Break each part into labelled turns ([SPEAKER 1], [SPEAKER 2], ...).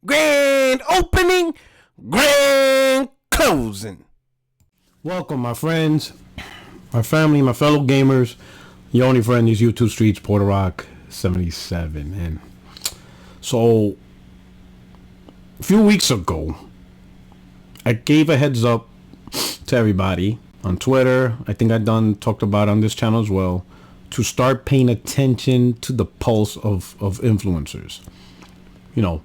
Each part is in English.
[SPEAKER 1] Grand opening, grand closing. Welcome, my friends, my family, my fellow gamers. Your only friend is YouTube Streets Puerto77. And so, a few weeks ago, I gave a heads up to everybody on Twitter. I think I talked about on this channel as well, to start paying attention to the pulse of influencers. You know,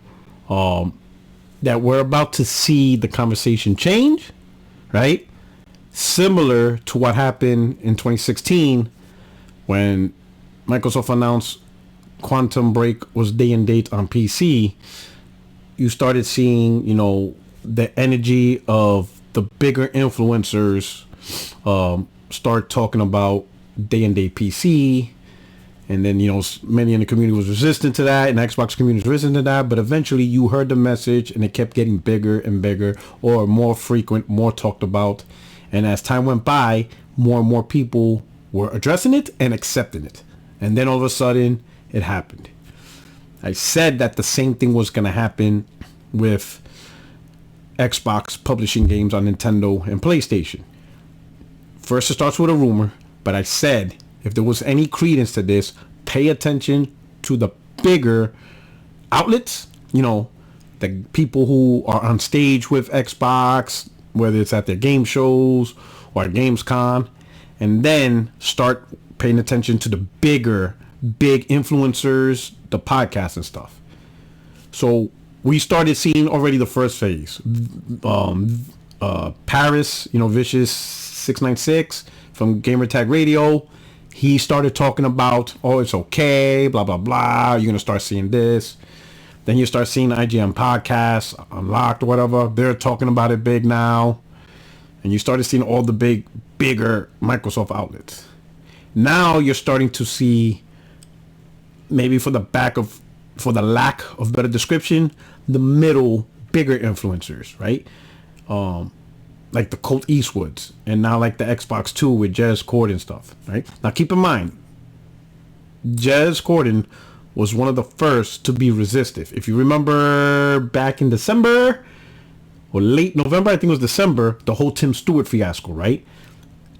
[SPEAKER 1] that we're about to see the conversation change, right? Similar to what happened in 2016 when Microsoft announced Quantum Break was day and date on PC. You started seeing, the energy of the bigger influencers start talking about day and date PC. And then, many in the community was resistant to that, and the Xbox community was resistant to that. But eventually you heard the message and it kept getting bigger and bigger, or more frequent, more talked about. And as time went by, more and more people were addressing it and accepting it. And then all of a sudden it happened. I said that the same thing was going to happen with Xbox publishing games on Nintendo and PlayStation. First it starts with a rumor, but I said, if there was any credence to this, pay attention to the bigger outlets, the people who are on stage with Xbox, whether it's at their game shows or at Gamescom, and then start paying attention to the big influencers, the podcasts and stuff. So we started seeing already the first phase. Paris, Vicious 696 from Gamertag Radio, he started talking about, it's okay, blah, blah, blah. You're going to start seeing this. Then you start seeing IGN podcasts, Unlocked, whatever. They're talking about it big now. And you started seeing all the bigger Microsoft outlets. Now you're starting to see, maybe for the lack of better description, the middle, bigger influencers, right? Like the Colt Eastwoods, and now like the Xbox 2 with Jez Corden stuff, right? Now keep in mind, Jez Corden was one of the first to be resistive. If you remember back in December or late November, I think it was December, the whole Tim Stewart fiasco, right?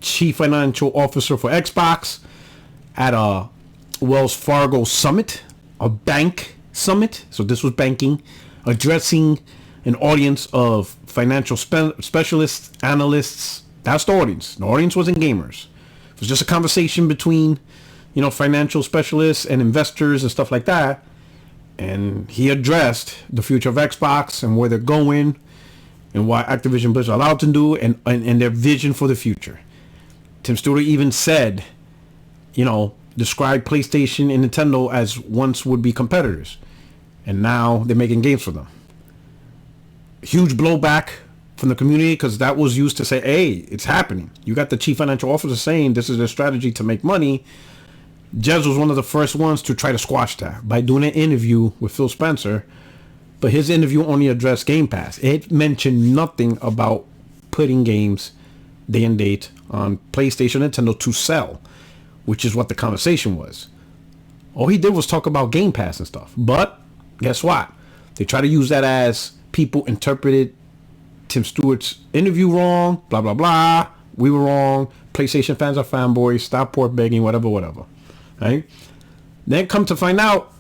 [SPEAKER 1] Chief Financial Officer for Xbox at a Wells Fargo summit, a bank summit. So this was banking, addressing an audience of financial specialists, analysts. That's the audience. The audience wasn't gamers. It was just a conversation between, financial specialists and investors and stuff like that. And he addressed the future of Xbox and where they're going and what Activision Blizzard are allowed to do and their vision for the future. Tim Stewart even said, described PlayStation and Nintendo as once would be competitors. And now they're making games for them. Huge blowback from the community, because that was used to say, hey, it's happening. You got the chief financial officer saying this is their strategy to make money. Jez was one of the first ones to try to squash that by doing an interview with Phil Spencer, but his interview only addressed Game Pass. It mentioned nothing about putting games day and date on PlayStation and Nintendo to sell, which is what the conversation was. All he did was talk about Game Pass and stuff. But guess what? They try to use that as people interpreted Tim Stewart's interview wrong, blah, blah, blah. We were wrong. PlayStation fans are fanboys. Stop port begging, whatever. Right? Then come to find out,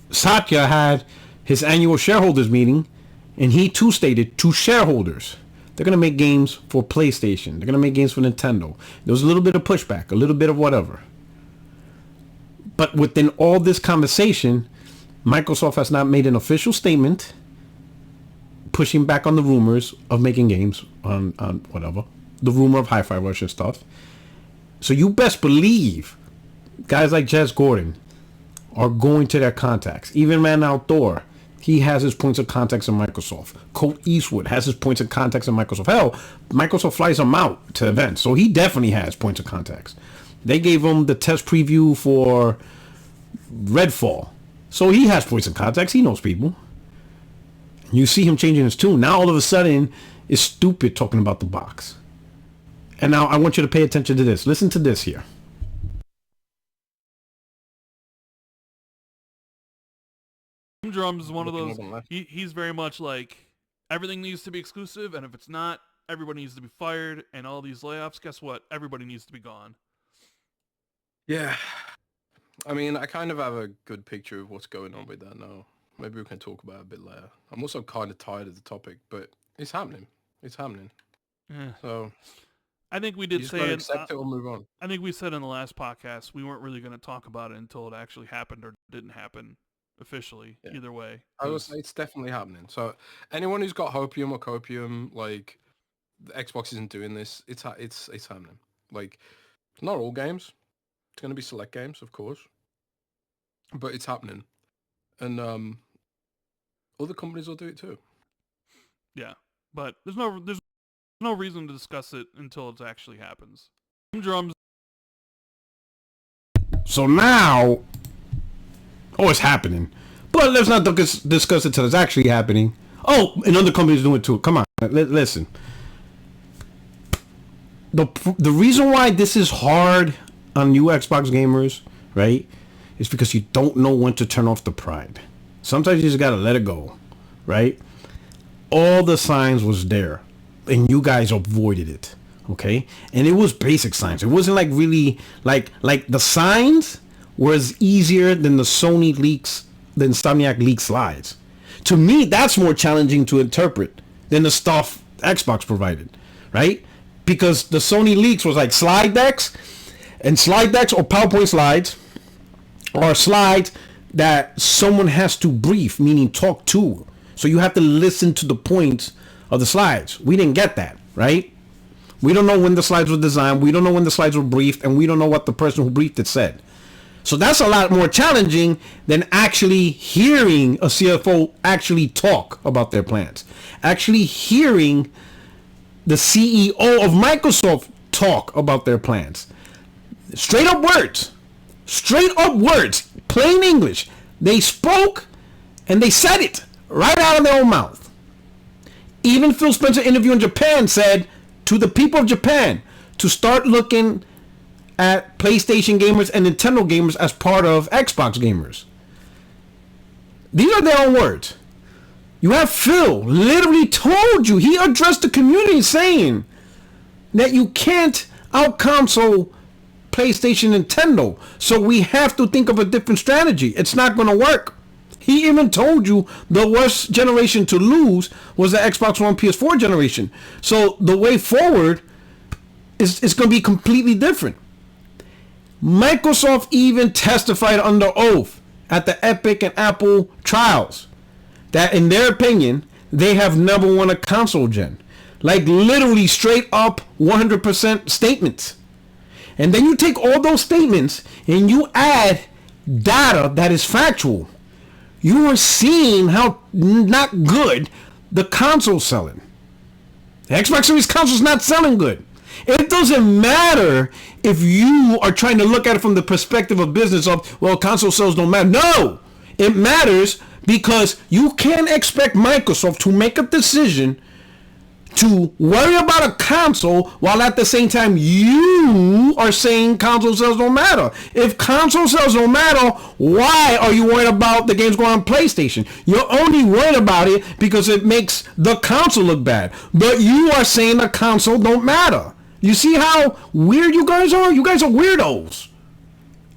[SPEAKER 1] Satya had his annual shareholders meeting, and he too stated to shareholders, they're going to make games for PlayStation. They're going to make games for Nintendo. There was a little bit of pushback, a little bit of whatever. But within all this conversation, Microsoft has not made an official statement pushing back on the rumors of making games on whatever, the rumor of Hi-Fi Rush and stuff. So you best believe guys like Jez Corden are going to their contacts. Even Man Outdoor, he has his points of contacts in Microsoft. Colt Eastwood has his points of contacts in Microsoft. Hell, Microsoft flies him out to events, so he definitely has points of contacts. They gave him the test preview for Redfall, so he has points of contacts. He knows people. You see him changing his tune. Now all of a sudden, it's stupid talking about the box. And now I want you to pay attention to this. Listen to this here.
[SPEAKER 2] Drums is one of those. He's very much like everything needs to be exclusive, and if it's not, everybody needs to be fired. And all these layoffs, guess what? Everybody needs to be gone.
[SPEAKER 3] Yeah. I mean, I kind of have a good picture of what's going on with that now. Maybe we can talk about it a bit later. I'm also kind of tired of the topic, but it's happening. It's happening.
[SPEAKER 2] Yeah.
[SPEAKER 3] So
[SPEAKER 2] I think we did say
[SPEAKER 3] accept it or move on.
[SPEAKER 2] I think we said in the last podcast we weren't really going to talk about it until it actually happened or didn't happen officially. Yeah. Either way,
[SPEAKER 3] I would say it's definitely happening. So anyone who's got Hopium or Copium, like the Xbox isn't doing this. It's happening. Like not all games. It's going to be select games, of course, but it's happening, and other companies will do it too.
[SPEAKER 2] Yeah, but there's no reason to discuss it until it actually happens. Drums.
[SPEAKER 1] So now, it's happening, but let's not discuss it till it's actually happening. Oh, and other companies do it too. Come on, listen. The reason why this is hard on you Xbox gamers, right, is because you don't know when to turn off the pride. Sometimes you just gotta let it go, right? All the signs was there, and you guys avoided it, okay? And it was basic signs. It wasn't like really like the signs was easier than the Sony leaks, than Insomniac leak slides. To me, that's more challenging to interpret than the stuff Xbox provided, right? Because the Sony leaks was like slide decks. And slide decks or PowerPoint slides are slides that someone has to brief, meaning talk to. So you have to listen to the points of the slides. We didn't get that, right? We don't know when the slides were designed. We don't know when the slides were briefed. And we don't know what the person who briefed it said. So that's a lot more challenging than actually hearing a CFO actually talk about their plans. Actually hearing the CEO of Microsoft talk about their plans. Straight up words, plain English. They spoke and they said it right out of their own mouth. Even Phil Spencer interview in Japan said to the people of Japan to start looking at PlayStation gamers and Nintendo gamers as part of Xbox gamers. These are their own words. You have Phil literally told you, he addressed the community saying that you can't out-console PlayStation, Nintendo. So we have to think of a different strategy. It's not going to work. He even told you the worst generation to lose was the Xbox One PS4 generation. So the way forward is going to be completely different. Microsoft even testified under oath at the Epic and Apple trials that in their opinion, they have never won a console gen. Like literally straight up 100% statements. And then you take all those statements and you add data that is factual. You are seeing how not good the console's selling. The Xbox Series console's not selling good. It doesn't matter if you are trying to look at it from the perspective of business of, well, console sales don't matter. No, it matters because you can't expect Microsoft to make a decision to worry about a console while at the same time you are saying console sales don't matter. If console sales don't matter, why are you worried about the games going on PlayStation? You're only worried about it because it makes the console look bad. But you are saying the console don't matter. You see how weird you guys are? You guys are weirdos.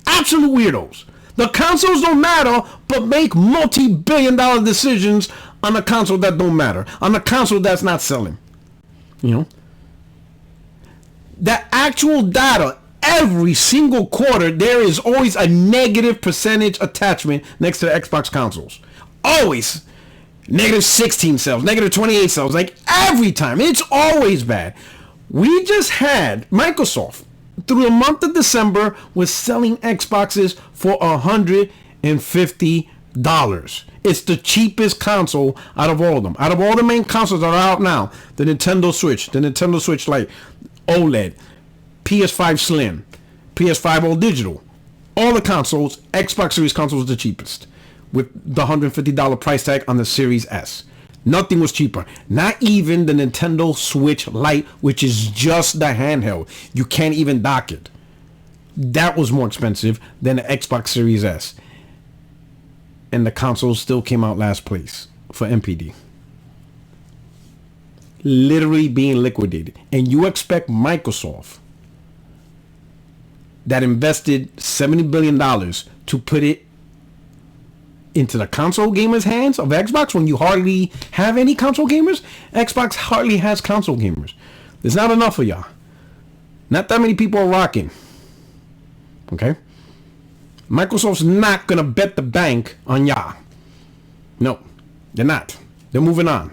[SPEAKER 1] Absolute weirdos. The consoles don't matter, but make multi-billion-dollar decisions on a console that don't matter. On a console that's not selling. You know, the actual data, every single quarter, there is always a negative percentage attachment next to the Xbox consoles. Always. Negative 16 sales, negative 28 sales, like every time. It's always bad. We just had Microsoft through the month of December was selling Xboxes for $150. It's the cheapest console out of all of them. Out of all the main consoles that are out now, the Nintendo Switch, the Nintendo Switch Lite, OLED, PS5 Slim, PS5 All Digital, all the consoles, Xbox Series consoles the cheapest with the $150 price tag on the Series S. Nothing was cheaper. Not even the Nintendo Switch Lite, which is just the handheld. You can't even dock it. That was more expensive than the Xbox Series S. and the console still came out last place for MPD. Literally being liquidated. And you expect Microsoft that invested $70 billion to put it into the console gamers' hands of Xbox when you hardly have any console gamers? Xbox hardly has console gamers. There's not enough of y'all. Not that many people are rocking. Okay? Microsoft's not going to bet the bank on y'all. No, they're not. They're moving on.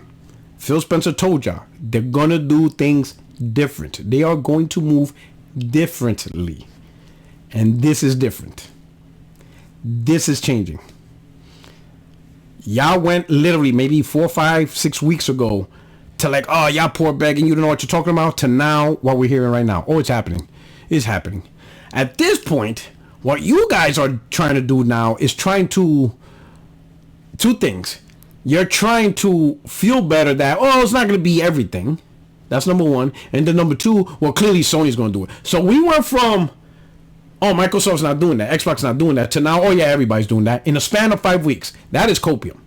[SPEAKER 1] Phil Spencer told y'all they're going to do things different. They are going to move differently. And this is different. This is changing. Y'all went literally maybe 4, 5, 6 weeks ago to like, oh, y'all poor begging, you don't know what you're talking about, to now what we're hearing right now. Oh, it's happening. It's happening. At this point, what you guys are trying to do now is trying to, two things. You're trying to feel better that, oh, it's not going to be everything. That's number one. And then number two, well, clearly Sony's going to do it. So we went from, oh, Microsoft's not doing that, Xbox not doing that, to now, oh yeah, everybody's doing that in a span of 5 weeks. That is copium.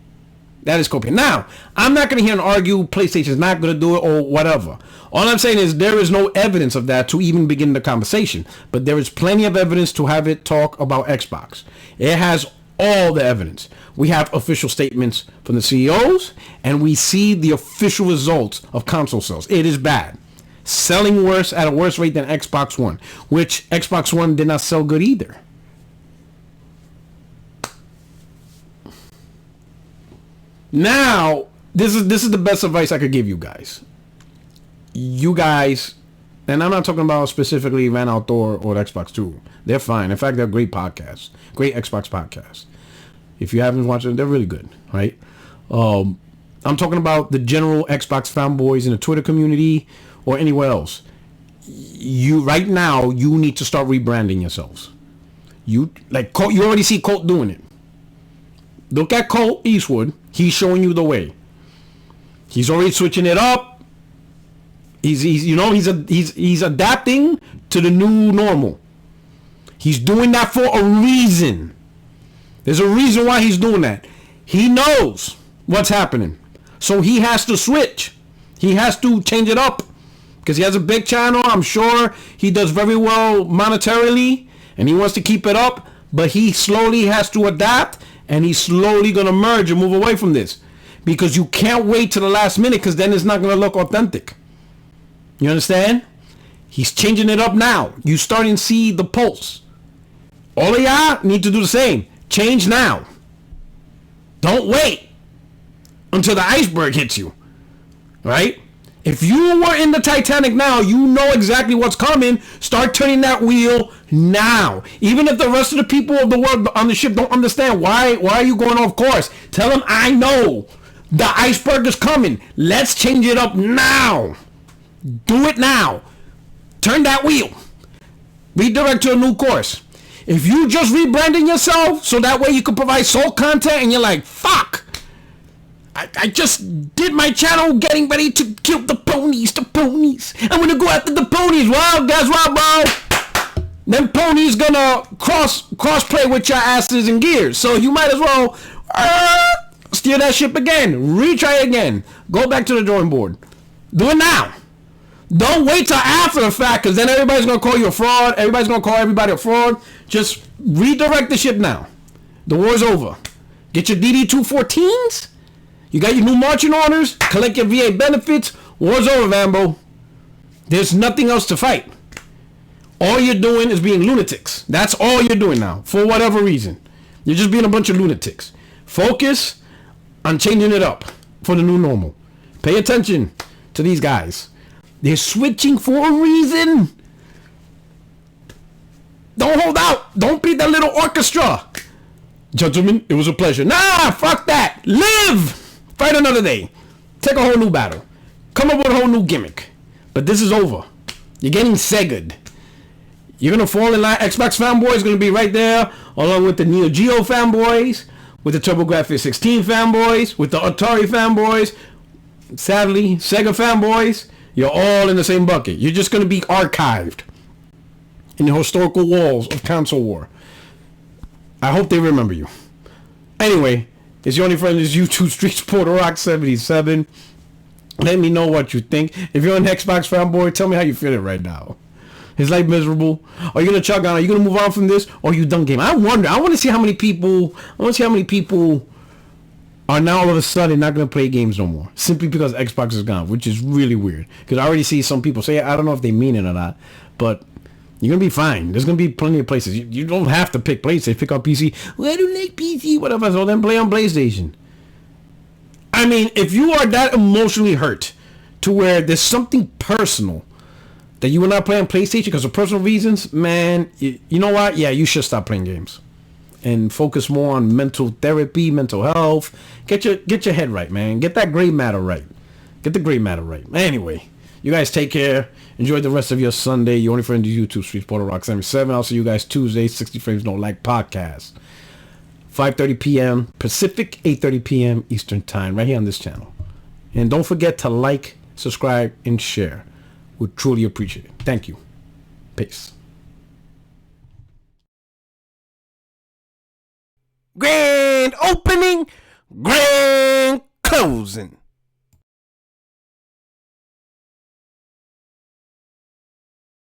[SPEAKER 1] That is copium. Now, I'm not going to hear and argue PlayStation's not going to do it or whatever. All I'm saying is there is no evidence of that to even begin the conversation. But there is plenty of evidence to have it talk about Xbox. It has all the evidence. We have official statements from the CEOs, and we see the official results of console sales. It is bad. Selling worse at a worse rate than Xbox One, which Xbox One did not sell good either. Now, this is the best advice I could give you guys. You guys, and I'm not talking about specifically Van Althor or Xbox 2. They're fine. In fact, they're great podcasts. Great Xbox podcasts. If you haven't watched them, they're really good, right? I'm talking about the general Xbox fanboys in the Twitter community or anywhere else. You right now, you need to start rebranding yourselves. You already see Colt doing it. Look at Colt Eastwood. He's showing you the way. He's already switching it up. He's adapting to the new normal. He's doing that for a reason. There's a reason why he's doing that. He knows what's happening. So he has to switch. He has to change it up. Because he has a big channel. I'm sure he does very well monetarily. And he wants to keep it up. But he slowly has to adapt. And he's slowly going to merge and move away from this. Because you can't wait to the last minute. Because then it's not going to look authentic. You understand? He's changing it up now. You starting to see the pulse. All of y'all need to do the same. Change now. Don't wait until the iceberg hits you. Right? If you were in the Titanic now, you know exactly what's coming. Start turning that wheel now. Even if the rest of the people of the world on the ship don't understand why are you going off course? Tell them, I know. The iceberg is coming. Let's change it up now. Do it now. Turn that wheel. Redirect to a new course. If you just rebranding yourself so that way you can provide soul content and you're like, fuck, I just did my channel getting ready to kill the ponies. I'm going to go after the ponies. Well, guess what, bro? Them ponies gonna cross play with your asses and gears. So you might as well steer that ship again. Retry again. Go back to the drawing board. Do it now. Don't wait till after the fact, because then everybody's going to call you a fraud. Everybody's going to call everybody a fraud. Just redirect the ship now. The war's over. Get your DD-214s. You got your new marching orders. Collect your VA benefits. War's over, Vambo. There's nothing else to fight. All you're doing is being lunatics. That's all you're doing now, for whatever reason. You're just being a bunch of lunatics. Focus on changing it up for the new normal. Pay attention to these guys. They're switching for a reason. Don't hold out. Don't be that little orchestra. Gentlemen, it was a pleasure. Nah, fuck that. Live. Fight another day. Take a whole new battle. Come up with a whole new gimmick. But this is over. You're getting Sega'd. You're going to fall in line. Xbox fanboys going to be right there, along with the Neo Geo fanboys, with the TurboGrafx 16 fanboys, with the Atari fanboys. Sadly, Sega fanboys. You're all in the same bucket. You're just going to be archived in the historical walls of console war. I hope they remember you. Anyway, it's your only friend is YouTube Streets PorterRock77. Let me know what you think. If you're an Xbox fanboy, tell me how you feeling right now. Is life miserable? Are you gonna chug on? Are you gonna move on from this? Or are you done game? I wonder. I want to see how many people. Are now all of a sudden not gonna play games no more simply because Xbox is gone, which is really weird. Because I already see some people say, I don't know if they mean it or not, but you're gonna be fine. There's gonna be plenty of places. You don't have to pick PlayStation. Pick up PC. Well, I don't like PC. Whatever. So then play on PlayStation. I mean, if you are that emotionally hurt to where there's something personal that you will not play on PlayStation because of personal reasons, man, you know what? Yeah, you should stop playing games and focus more on mental therapy, mental health. Get your head right, man. Get that gray matter right. Get the gray matter right. Anyway, you guys take care. Enjoy the rest of your Sunday. Your only friend is YouTube Streets PorterRock77. I'll see you guys Tuesday, 60 Frames No Lag podcast. 5:30 p.m. Pacific, 8:30 p.m. Eastern Time, right here on this channel. And don't forget to like, subscribe, and share. Would truly appreciate it. Thank you. Peace. Grand opening, grand closing.